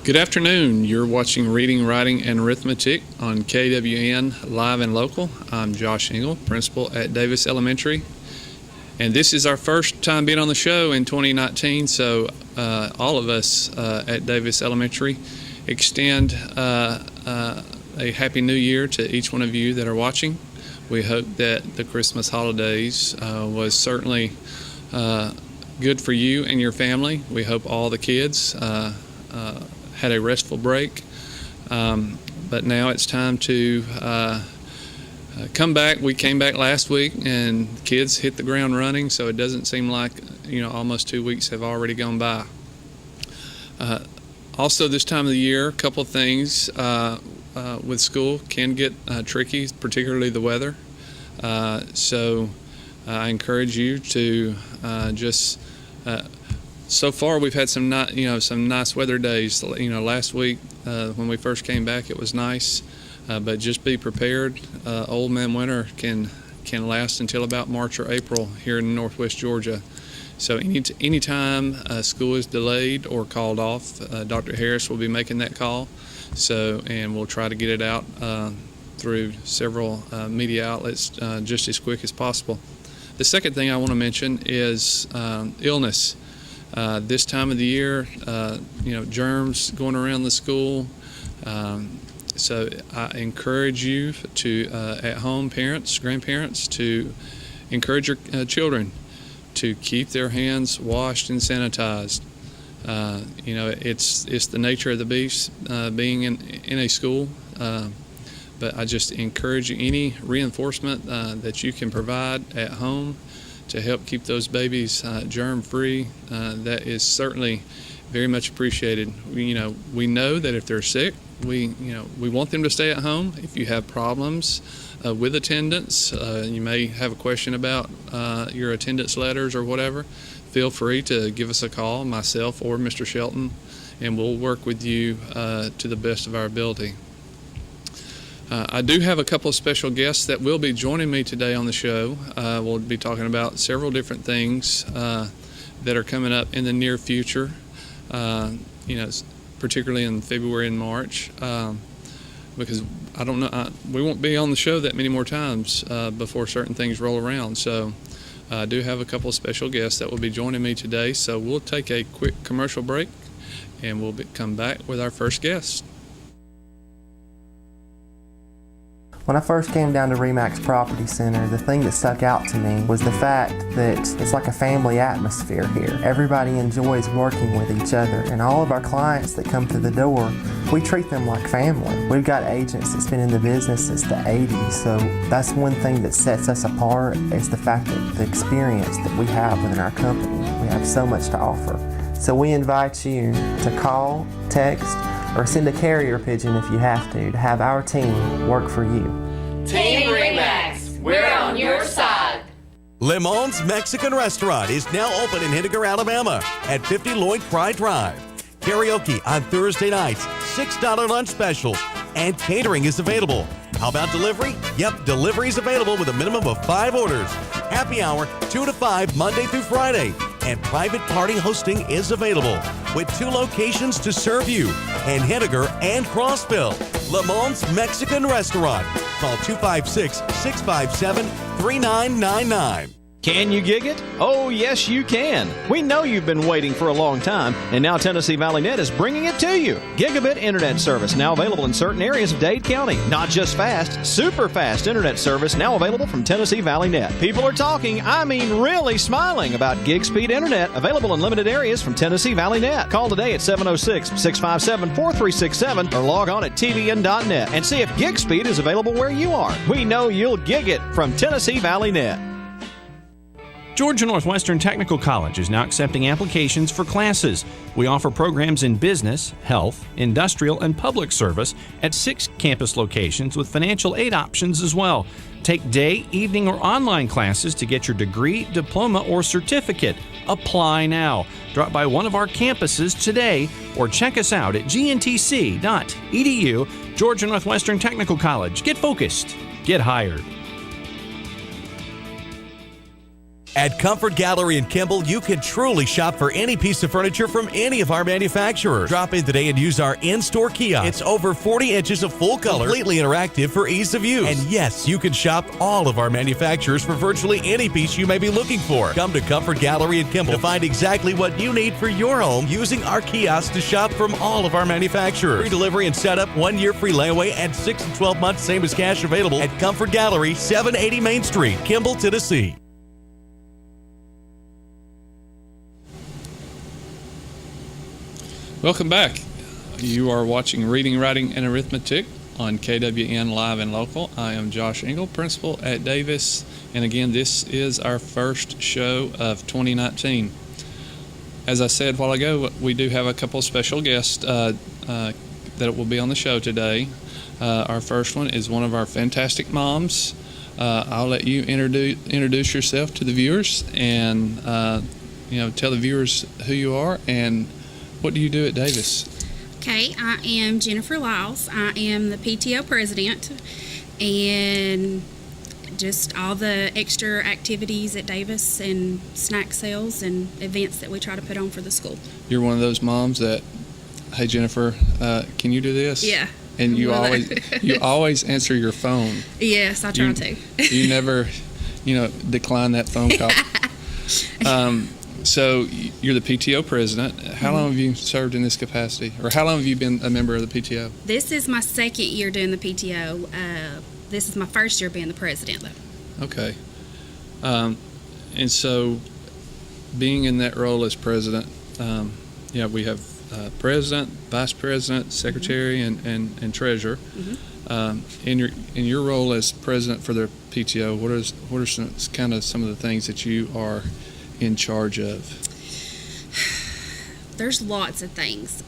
Good afternoon. You're watching Reading, Writing, and Arithmetic on KWN Live and Local. I'm Josh Engel, principal at Davis Elementary. And this is our first time being on the show in 2019, so all of us at Davis Elementary extend a Happy New Year to each one of you that are watching. We hope that the Christmas holidays was certainly good for you and your family. We hope all the kids had a restful break, but now it's time to come back. We came back last week and kids hit the ground running, so it doesn't seem like almost 2 weeks have already gone by. Also this time of the year, a couple of things with school can get tricky, particularly the weather. So I encourage you to so far, we've had some nice weather days. Last week when we first came back, it was nice, but just be prepared. Old man winter can last until about March or April here in Northwest Georgia. So anytime school is delayed or called off, Dr. Harris will be making that call. And we'll try to get it out through several media outlets just as quick as possible. The second thing I want to mention is illness. This time of the year, germs going around the school. So I encourage you to, at home, parents, grandparents, to encourage your children to keep their hands washed and sanitized. It's the nature of the beast being in a school. But I just encourage you, any reinforcement that you can provide at home to help keep those babies germ-free, that is certainly very much appreciated. We know that if they're sick, we want them to stay at home. If you have problems with attendance, you may have a question about your attendance letters or whatever, feel free to give us a call, myself or Mr. Shelton, and we'll work with you to the best of our ability. I do have a couple of special guests that will be joining me today on the show. We'll be talking about several different things that are coming up in the near future, particularly in February and March, because I don't know, we won't be on the show that many more times before certain things roll around. So I do have a couple of special guests that will be joining me today. So we'll take a quick commercial break and we'll come back with our first guest. When I first came down to RE/MAX Property Center, the thing that stuck out to me was the fact that it's like a family atmosphere here. Everybody enjoys working with each other, and all of our clients that come through the door, we treat them like family. We've got agents that's been in the business since the 80s, so that's one thing that sets us apart is the fact that the experience that we have within our company. We have so much to offer. So we invite you to call, text, or send a carrier pigeon if you have to have our team work for you. Team RE/MAX, we're on your side. Le Mans Mexican Restaurant is now open in Henniker, Alabama at 50 Lloyd Fry Drive. Karaoke on Thursday nights, $6 lunch specials, and catering is available. How about delivery? Yep, delivery is available with a minimum of 5 orders. Happy hour 2 to 5 Monday through Friday. And private party hosting is available with 2 locations to serve you in Henniker and Crossville. Le Mans Mexican Restaurant. Call 256-657-3999. Can you gig it? Oh, yes, you can. We know you've been waiting for a long time, and now Tennessee Valley Net is bringing it to you. Gigabit internet service now available in certain areas of Dade County. Not just fast, super fast internet service now available from Tennessee Valley Net. People are talking, I mean really smiling about gig speed internet available in limited areas from Tennessee Valley Net. Call today at 706-657-4367 or log on at tvn.net and see if gig speed is available where you are. We know you'll gig it from Tennessee Valley Net. Georgia Northwestern Technical College is now accepting applications for classes. We offer programs in business, health, industrial, and public service at 6 campus locations with financial aid options as well. Take day, evening, or online classes to get your degree, diploma, or certificate. Apply now. Drop by one of our campuses today or check us out at gntc.edu. Georgia Northwestern Technical College. Get focused. Get hired. At Comfort Gallery in Kimball, you can truly shop for any piece of furniture from any of our manufacturers. Drop in today and use our in-store kiosk. It's over 40 inches of full color, completely interactive for ease of use. And yes, you can shop all of our manufacturers for virtually any piece you may be looking for. Come to Comfort Gallery in Kimball to find exactly what you need for your home using our kiosk to shop from all of our manufacturers. Free delivery and setup, 1 year free layaway, and 6 to 12 months same as cash available at Comfort Gallery, 780 Main Street, Kimball, Tennessee. Welcome back. You are watching Reading, Writing, and Arithmetic on KWN Live and Local. I am Josh Engel, principal at Davis, and again, this is our first show of 2019. As I said a while ago, we do have a couple of special guests that will be on the show today. Our first one is one of our fantastic moms. I'll let you introduce yourself to the viewers and tell the viewers who you are and what do you do at Davis? Okay, I am Jennifer Lyles. I am the PTO president, and just all the extra activities at Davis and snack sales and events that we try to put on for the school. You're one of those moms that, hey Jennifer, can you do this? Yeah. And you always answer your phone. Yes, I try to. You never, decline that phone call. So you're the PTO president. How long have you served in this capacity? Or how long have you been a member of the PTO? This is my second year doing the PTO. This is my first year being the president, though. Okay. And so being in that role as president, we have president, vice president, secretary, and treasurer. Mm-hmm. In your role as president for the PTO, what are some of the things that you are in charge of? There's lots of things,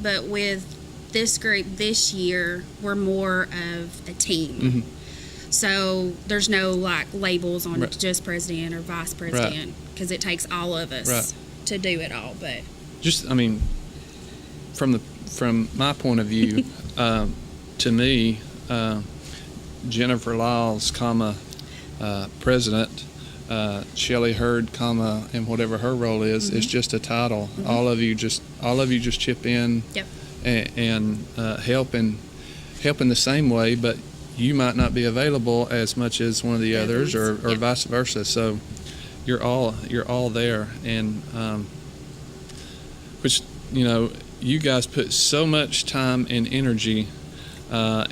but with this group this year, we're more of a team. Mm-hmm. So there's no labels on just president or vice president, because it takes all of us to do it all. But from my point of view, to me, Jennifer Lyles, president. Shelley Hurd, and whatever her role is, mm-hmm. is just a title. Mm-hmm. All of you just chip in, yep. and help in the same way, but you might not be available as much as one of the others, or yep. vice versa. So you're all there, and which you guys put so much time and energy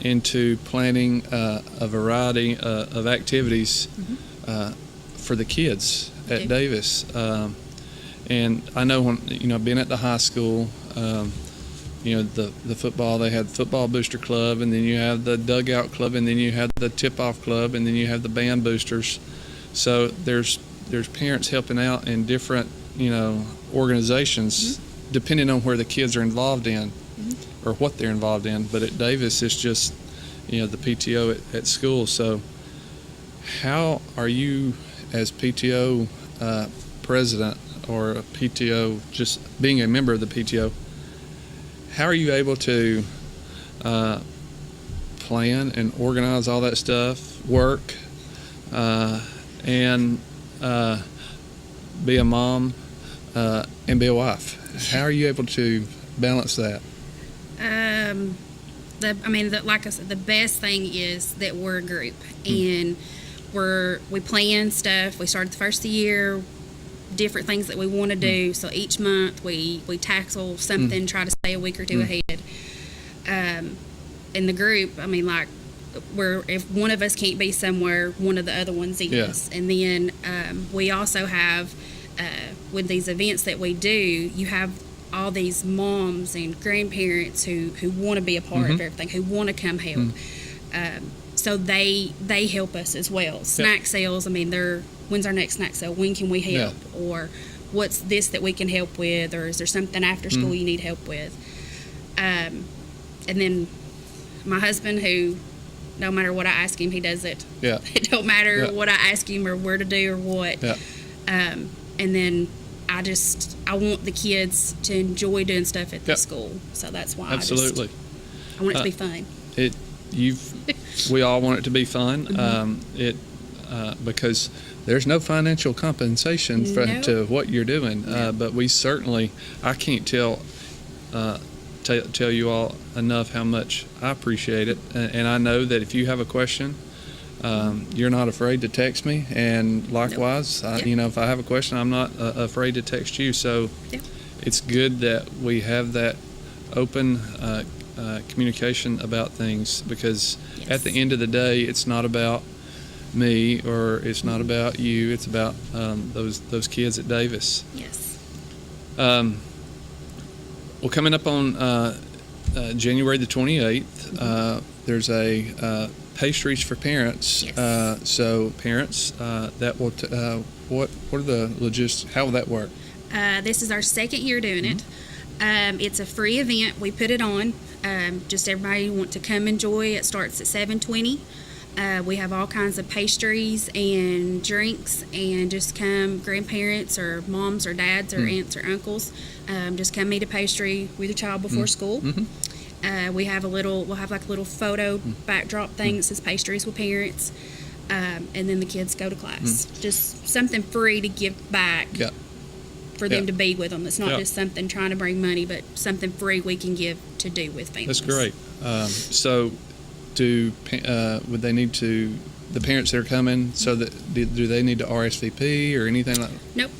into planning a variety of activities. Mm-hmm. For the kids at Davis, and I know when being at the high school, the football, they had football booster club, and then you have the dugout club, and then you have the tip-off club, and then you have the band boosters. So there's parents helping out in different organizations, mm-hmm. depending on where the kids are involved in, mm-hmm. or what they're involved in. But at Davis, it's just the PTO at school. So how are you, as PTO president, or a PTO, just being a member of the PTO, how are you able to plan and organize all that stuff, work, and be a mom and be a wife? How are you able to balance that? Like I said, the best thing is that we're a group, and we plan stuff. We started the first of the year, different things that we want to do. So each month we tackle something, try to stay a week or two ahead. In the group, if one of us can't be somewhere, one of the other ones is. Yeah. And then we also have, with these events that we do, you have all these moms and grandparents who want to be a part of everything, who want to come help. So they help us as well. Snack sales, when's our next snack sale? When can we help? Yeah. Or what's this that we can help with? Or is there something after school you need help with? And then my husband, who, no matter what I ask him, he does it. Yeah. It don't matter what I ask him or where to do or what. Yeah. And then I want the kids to enjoy doing stuff at the school. So that's why Absolutely. I want it to be fun. We all want it to be fun. because there's no financial compensation to what you're doing. But we certainly, I can't tell you all enough how much I appreciate it. And I know that if you have a question, you're not afraid to text me. And likewise, if I have a question, I'm not afraid to text you. So it's good that we have that open communication about things, because at the end of the day, it's not about me or it's not about you. It's about those kids at Davis. Yes. Well, coming up on January the 28th, there's a pastries for parents. Yes. So parents, that will what are the logistics? How will that work? This is our second year doing it. It's a free event. We put it on. Just everybody want to come enjoy. It starts at 7:20. We have all kinds of pastries and drinks, and just come, grandparents or moms or dads or aunts or uncles, just come eat a pastry with your child before school. We'll have like a little photo backdrop thing that says pastries with parents, and then the kids go to class. Just something free to give back for them to be with them. It's not just something trying to bring money, but something free we can give to do with families. That's great. So would they need to, the parents that are coming, so that do they need to RSVP or anything like that? Nope.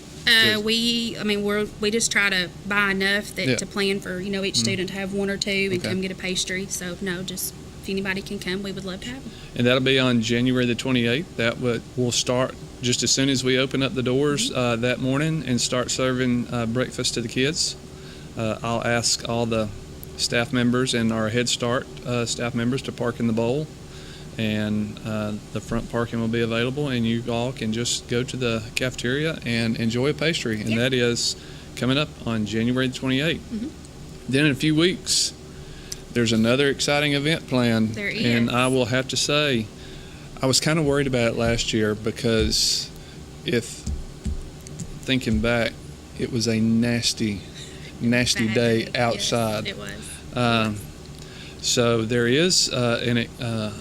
We just try to buy enough that to plan for each student to have one or two and come get a pastry. So no, just if anybody can come, we would love to have them. And that'll be on January the 28th. We'll start just as soon as we open up the doors that morning and start serving breakfast to the kids. I'll ask all the staff members and our Head Start staff members to park in the bowl, and the front parking will be available, and you all can just go to the cafeteria and enjoy a pastry. And that is coming up on January the 28th. Then in a few weeks, there's another exciting event planned. There is. And I will have to say, I was kind of worried about it last year, because thinking back, it was a nasty day outside. Yes, it was. So there is a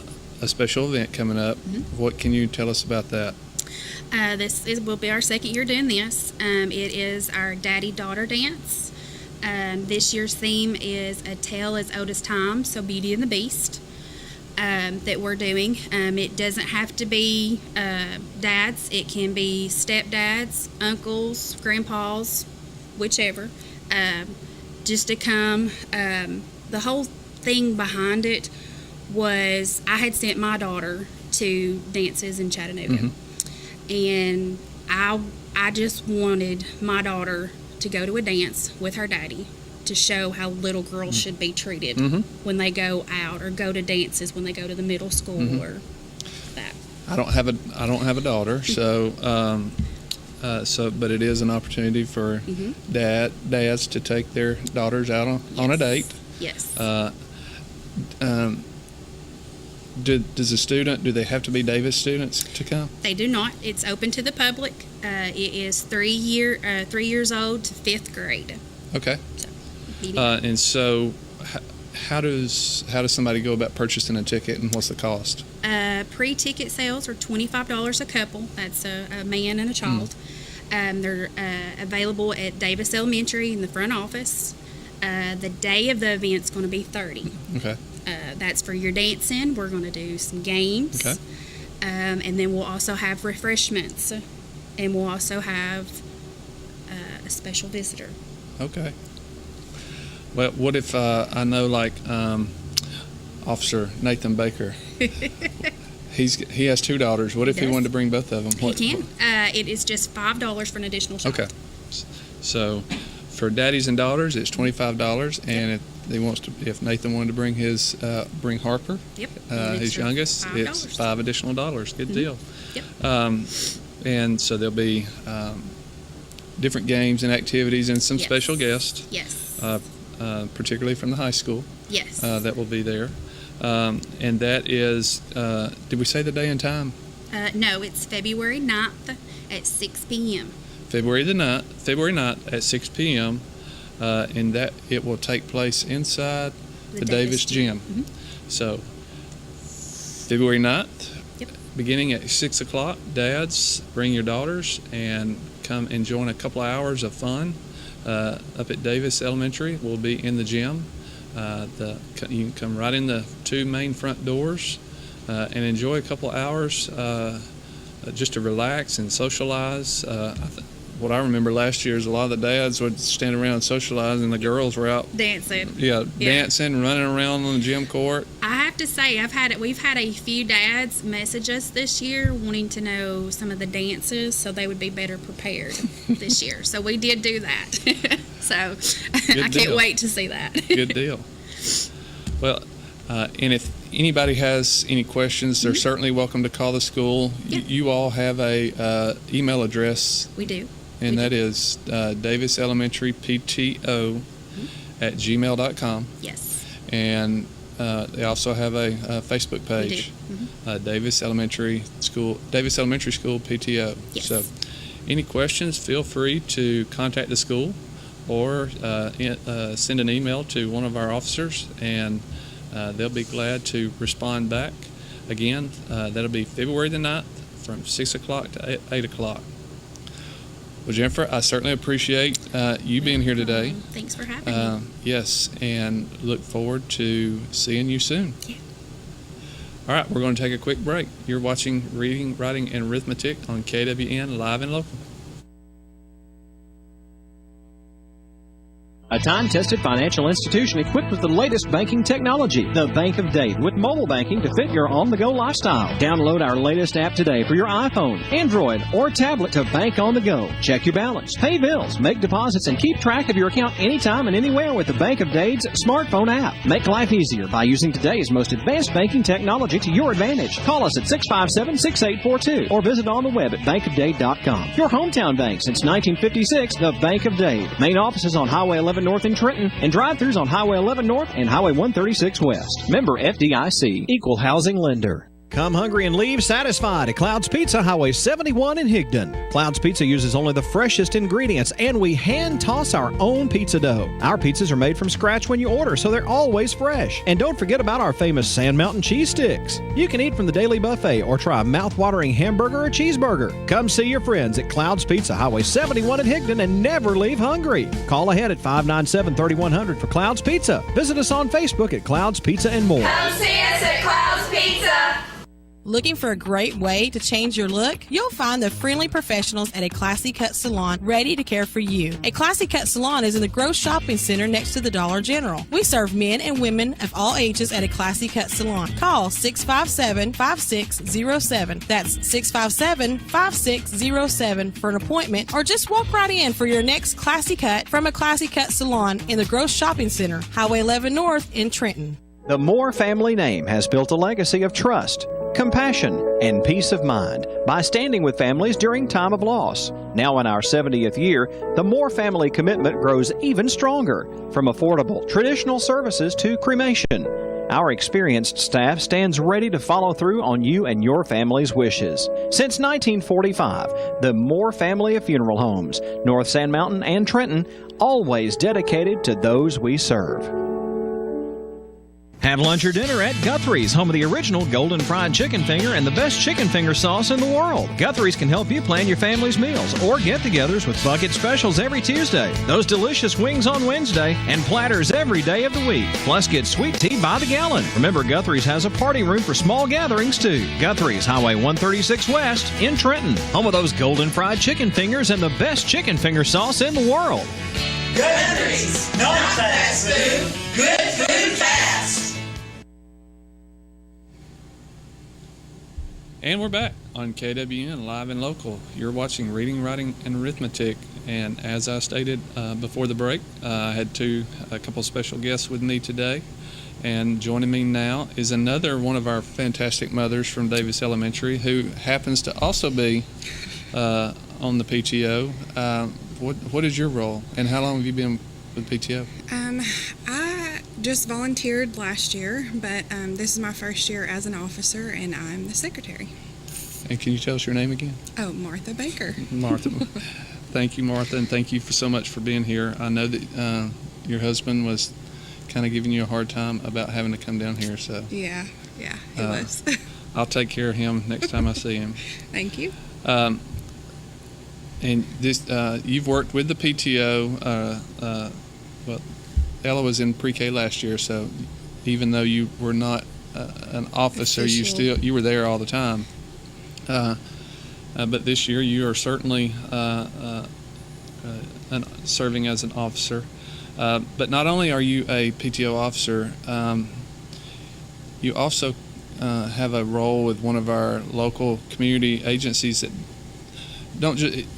special event coming up. What can you tell us about that? Will be our second year doing this. It is our daddy-daughter dance. This year's theme is A Tale as Old as Time, so Beauty and the Beast, that we're doing. It doesn't have to be dads. It can be stepdads, uncles, grandpas, whichever. Just to come. The whole thing behind it was I had sent my daughter to dances in Chattanooga, and I just wanted my daughter to go to a dance with her daddy to show how little girls should be treated when they go out or go to dances when they go to the middle school or that. I don't have a daughter, so but it is an opportunity for dads to take their daughters out on a date. Yes. Do they have to be Davis students to come? They do not. It's open to the public. It is 3 years old to 5th grade. Okay. And so, how does somebody go about purchasing a ticket, and what's the cost? Pre-ticket sales are $25 a couple. That's a man and a child. They're available at Davis Elementary in the front office. The day of the event's going to be $30. Okay. That's for your dancing. We're going to do some games. Okay. And then we'll also have refreshments. And we'll also have a special visitor. Okay. Well, what if I know, like, Officer Nathan Baker? He has 2 daughters. What if he wanted to bring both of them? He can. It is just $5 for an additional child. Okay. So for daddies and daughters, it's $25, and if Nathan wanted to bring Harper, his youngest, it's $5 additional dollars. Good deal. Yep. And so there'll be different games and activities and some special guests. Yes. Particularly from the high school. Yes. That will be there. And that is, did we say the day and time? No, it's February 9th at 6 p.m. February 9th at 6 p.m. And that it will take place inside the Davis Gym. So, February 9th beginning at 6 o'clock. Dads, bring your daughters and come and join a couple of hours of fun up at Davis Elementary. We'll be in the gym. You can come right in the 2 main front doors and enjoy a couple of hours just to relax and socialize. What I remember last year is a lot of the dads would stand around and socialize, and the girls were out dancing. Dancing, running around on the gym court. I have to say, we've had a few dads message us this year wanting to know some of the dances so they would be better prepared this year. So we did do that. So I can't wait to see that. Good deal. Well, and if anybody has any questions, they're certainly welcome to call the school. Yeah. You all have a email address. We do. And that is Davis Elementary PTO at gmail.com. Yes. And they also have a Facebook page, Davis Elementary School PTO. Yes. So any questions, feel free to contact the school or send an email to one of our officers, and they'll be glad to respond back. Again, that'll be February the 9th from 6 o'clock to 8 o'clock. Well, Jennifer, I certainly appreciate you being here today. Thanks for having me. Yes, and look forward to seeing you soon. Yeah. All right, we're going to take a quick break. You're watching Reading, Writing, and Arithmetic on KWN Live and Local. A time-tested financial institution equipped with the latest banking technology. The Bank of Dade, with mobile banking to fit your on-the-go lifestyle. Download our latest app today for your iPhone, Android, or tablet to bank on the go. Check your balance, pay bills, make deposits, and keep track of your account anytime and anywhere with the Bank of Dade's smartphone app. Make life easier by using today's most advanced banking technology to your advantage. Call us at 657-6842 or visit on the web at bankofdade.com. Your hometown bank since 1956, the Bank of Dade. Main offices on Highway 11 North in Trenton, and drive-thrus on Highway 11 North and Highway 136 West. Member FDIC, Equal Housing Lender. Come hungry and leave satisfied at Cloud's Pizza, Highway 71 in Higdon. Cloud's Pizza uses only the freshest ingredients, and we hand toss our own pizza dough. Our pizzas are made from scratch when you order, so they're always fresh. And don't forget about our famous Sand Mountain cheese sticks. You can eat from the daily buffet or try a mouth-watering hamburger or cheeseburger. Come see your friends at Cloud's Pizza, Highway 71 in Higdon, and never leave hungry. Call ahead at 597-3100 for Cloud's Pizza. Visit us on Facebook at Cloud's Pizza and more. Come see us at Cloud's Pizza. Looking for a great way to change your look? You'll find the friendly professionals at a Classy Cut Salon ready to care for you. A Classy Cut Salon is in the Grove Shopping Center next to the Dollar General. We serve men and women of all ages at a Classy Cut Salon. Call 657-5607. That's 657-5607 for an appointment, or just walk right in for your next Classy Cut from a Classy Cut Salon in the Grove Shopping Center, Highway 11 North in Trenton. The Moore family name has built a legacy of trust, compassion, and peace of mind by standing with families during time of loss. Now in our 70th year, the Moore family commitment grows even stronger, from affordable, traditional services to cremation. Our experienced staff stands ready to follow through on you and your family's wishes. Since 1945, the Moore family of funeral homes, North Sand Mountain and Trenton, always dedicated to those we serve. Have lunch or dinner at Guthrie's, home of the original golden fried chicken finger and the best chicken finger sauce in the world. Guthrie's can help you plan your family's meals or get-togethers with bucket specials every Tuesday, those delicious wings on Wednesday, and platters every day of the week. Plus, get sweet tea by the gallon. Remember, Guthrie's has a party room for small gatherings, too. Guthrie's, Highway 136 West in Trenton, home of those golden fried chicken fingers and the best chicken finger sauce in the world. Guthrie's, not fast food, good food fast. And we're back on KWN Live and Local. You're watching Reading, Writing, and Arithmetic. And as I stated before the break, I had a couple special guests with me today. And joining me now is another one of our fantastic mothers from Davis Elementary, who happens to also be on the PTO. What is your role, and how long have you been with PTO? I just volunteered last year, but this is my first year as an officer, and I'm the secretary. And can you tell us your name again? Oh, Martha Baker. Martha. Thank you, Martha, and thank you so much for being here. I know that your husband was kind of giving you a hard time about having to come down here, so. Yeah, it was. I'll take care of him next time I see him. Thank you. And this, you've worked with the PTO. Well, Ella was in pre-K last year, so even though you were not an officer, you were there all the time. But this year you are certainly serving as an officer. But not only are you a PTO officer, you also have a role with one of our local community agencies that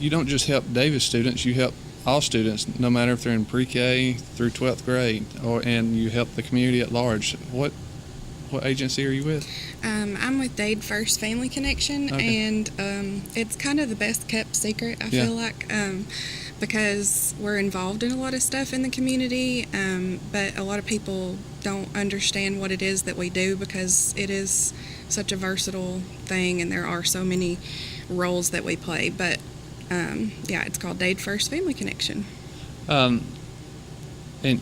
you don't just help Davis students, you help all students, no matter if they're in pre-K through 12th grade, and you help the community at large. What agency are you with? I'm with Dade First Family Connection, Okay. and it's kind of the best kept secret, I feel like, because we're involved in a lot of stuff in the community, but a lot of people don't understand what it is that we do because it is such a versatile thing and there are so many roles that we play. But it's called Dade First Family Connection. And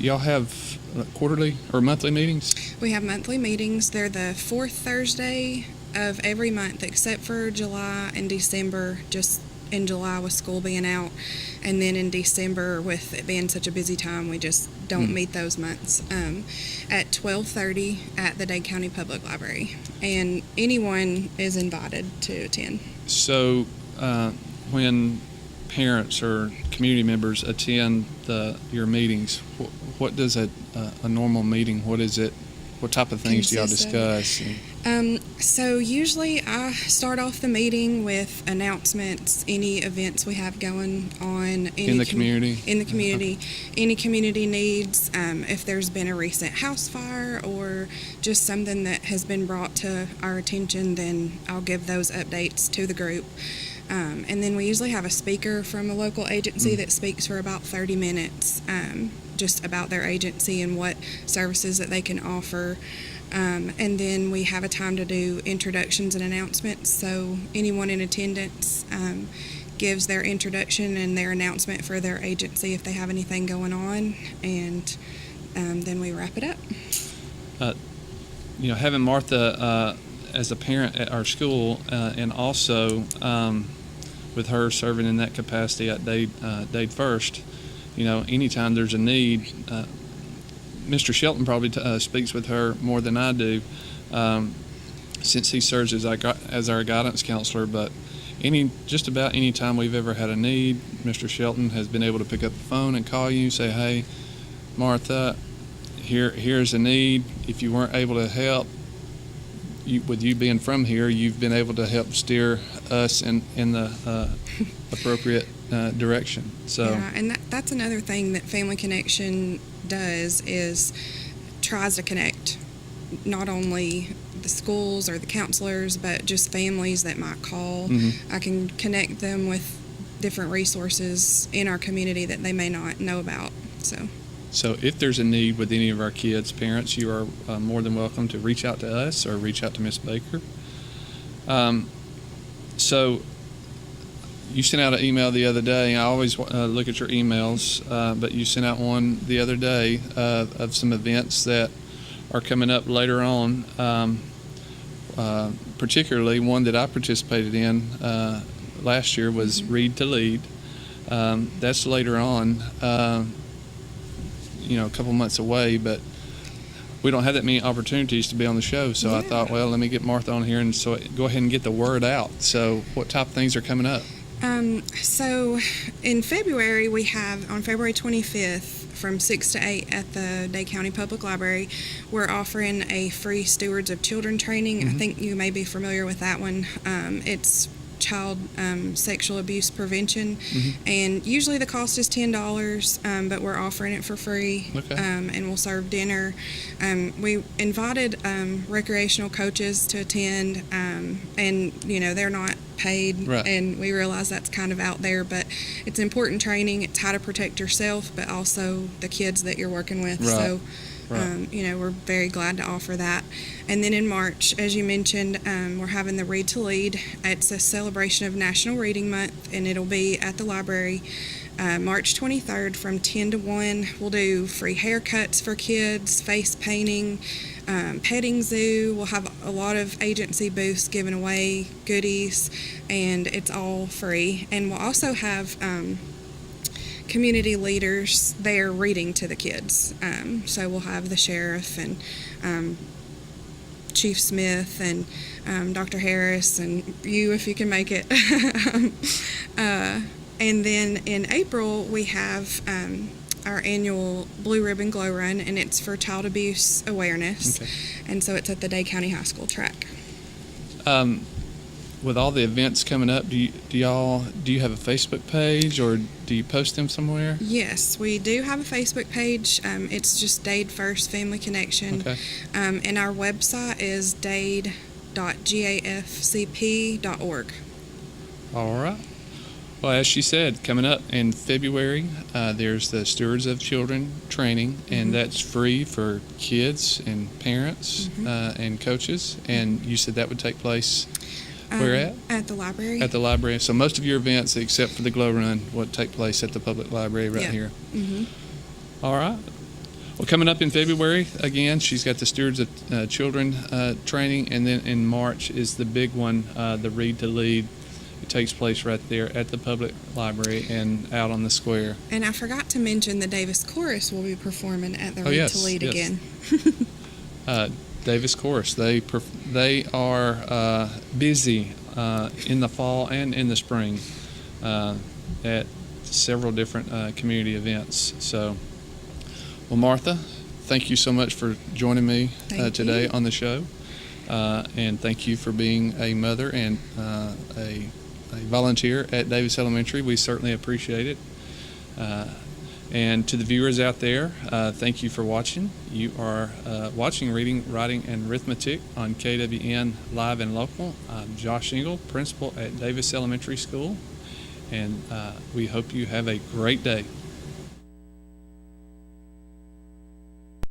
y'all have quarterly or monthly meetings? We have monthly meetings. They're the fourth Thursday of every month except for July and December, just in July with school being out, and then in December with it being such a busy time, we just don't meet those months. At 12:30 at the Dade County Public Library, and anyone is invited to attend. So when parents or community members attend your meetings, what does a normal meeting, what is it? What type of things do y'all discuss? So usually I start off the meeting with announcements, any events we have going on In the community? In the community, any community needs, if there's been a recent house fire or just something that has been brought to our attention, then I'll give those updates to the group. And then we usually have a speaker from a local agency that speaks for about 30 minutes, just about their agency and what services that they can offer. And then we have a time to do introductions and announcements. So anyone in attendance gives their introduction and their announcement for their agency if they have anything going on, and then we wrap it up. Having Martha as a parent at our school, and also with her serving in that capacity at Dade First, anytime there's a need, Mr. Shelton probably speaks with her more than I do, since he serves as our guidance counselor. But just about any time we've ever had a need, Mr. Shelton has been able to pick up the phone and call you, say, "Hey, Martha, here's a need. If you weren't able to help, with you being from here, you've been able to help steer us in the appropriate direction." So yeah, and that's another thing that Family Connection does, is tries to connect not only the schools or the counselors, but just families that might call. I can connect them with different resources in our community that they may not know about. So if there's a need with any of our kids' parents, you are more than welcome to reach out to us or reach out to Miss Baker. So you sent out an email the other day. I always look at your emails, but you sent out one the other day of some events that are coming up later on, particularly one that I participated in last year was Read to Lead. That's later on. A couple months away, but we don't have that many opportunities to be on the show, so I thought, well, let me get Martha on here and so go ahead and get the word out. So what type of things are coming up? So in February, we have on February 25th from 6 to 8 at the Dade County Public Library, we're offering a free Stewards of Children training. I think you may be familiar with that one. It's child sexual abuse prevention, and usually the cost is $10, but we're offering it for free. And we'll serve dinner. We invited recreational coaches to attend, and they're not paid, and we realize that's kind of out there, but it's important training. It's how to protect yourself, but also the kids that you're working with. So we're very glad to offer that. And then in March, as you mentioned, we're having the Read to Lead. It's a celebration of National Reading Month, and it'll be at the library March 23rd from 10 to 1. We'll do free haircuts for kids, face painting, petting zoo. We'll have a lot of agency booths giving away goodies, and it's all free. And we'll also have community leaders there reading to the kids. So we'll have the sheriff and Chief Smith and Dr. Harris and you if you can make it. And then in April we have our annual Blue Ribbon Glow Run, and it's for child abuse awareness. Okay. And so it's at the Dade County High School track. With all the events coming up, do you have a Facebook page, or do you post them somewhere? Yes, we do have a Facebook page. It's just Dade First Family Connection. Okay. And our website is dade.gafcp.org. All right. Well, as she said, coming up in February, there's the Stewards of Children training, and that's free for kids and parents and coaches. And you said that would take place where at? At the library. At the library. So most of your events, except for the Glow Run, would take place at the public library right here. Mm-hmm. All right. Well, coming up in February, again, she's got the Stewards of Children training, and then in March is the big one, the Read to Lead. It takes place right there at the public library and out on the square. And I forgot to mention the Davis Chorus will be performing at the Read to Lead again. Davis Chorus, they are busy in the fall and in the spring at several different community events. So, well, Martha, thank you so much for joining me today on the show, and thank you for being a mother and a volunteer at Davis Elementary. We certainly appreciate it. And to the viewers out there, thank you for watching. You are watching Reading, Writing, and Arithmetic on KWN Live and Local. I'm Josh Engel, principal at Davis Elementary School, and we hope you have a great day.